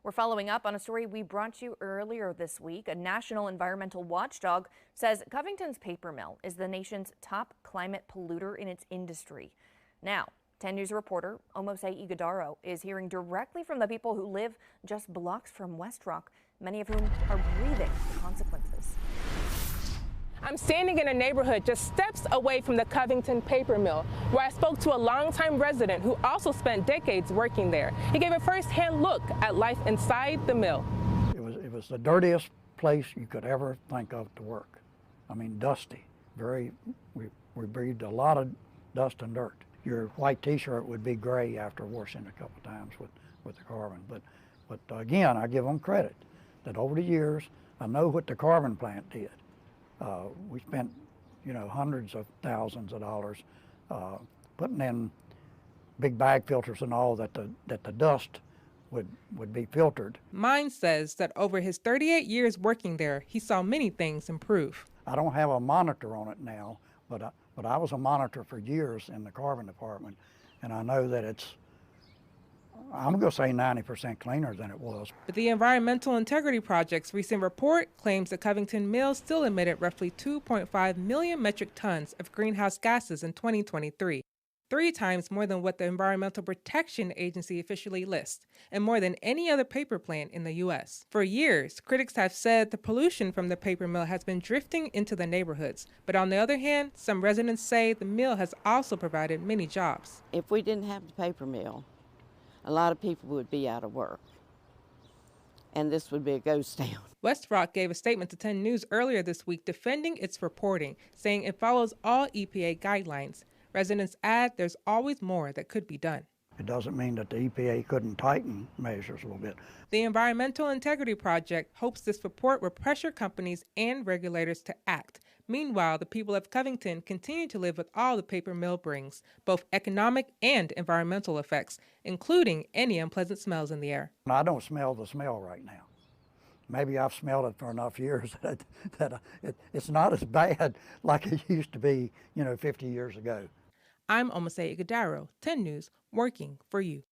We're following up on a story we brought you earlier this week. A national environmental watchdog says Covington's paper mill is the nation's top climate polluter in its industry. Now, 10 News reporter Omose Ighodaro is hearing directly from the people who live just blocks from WestRock, many of whom are breathing the consequences. I'm standing in a neighborhood just steps away from the Covington paper mill, where I spoke to a longtime resident who also spent decades working there. He gave a first-hand look at life inside the mill. It was the dirtiest place you could ever think of to work. I mean, dusty. We breathed a lot of dust and dirt. Your white T-shirt would be gray after washing a couple times with the carbon. But again, I give them credit that over the years, I know what the carbon plant did. We spent, hundreds of thousands of dollars putting in big bag filters and all that the dust would be filtered. Mine says that over his 38 years working there, he saw many things improve. I don't have a monitor on it now, but I was a monitor for years in the carbon department, and I know that it's, I'm going to say 90% cleaner than it was. But the Environmental Integrity Project's recent report claims the Covington mill still emitted roughly 2.5 million metric tons of greenhouse gases in 2023, 3 times more than what the Environmental Protection Agency officially lists, and more than any other paper plant in the U.S. For years, critics have said the pollution from the paper mill has been drifting into the neighborhoods. But on the other hand, some residents say the mill has also provided many jobs. If we didn't have the paper mill, a lot of people would be out of work, and this would be a ghost town. WestRock gave a statement to 10 News earlier this week defending its reporting, saying it follows all EPA guidelines. Residents add there's always more that could be done. It doesn't mean that the EPA couldn't tighten measures a little bit. The Environmental Integrity Project hopes this report will pressure companies and regulators to act. Meanwhile, the people of Covington continue to live with all the paper mill brings, both economic and environmental effects, including any unpleasant smells in the air. I don't smell the smell right now. Maybe I've smelled it for enough years that it's not as bad like it used to be, 50 years ago. I'm Omose Ighodaro, 10 News, working for you.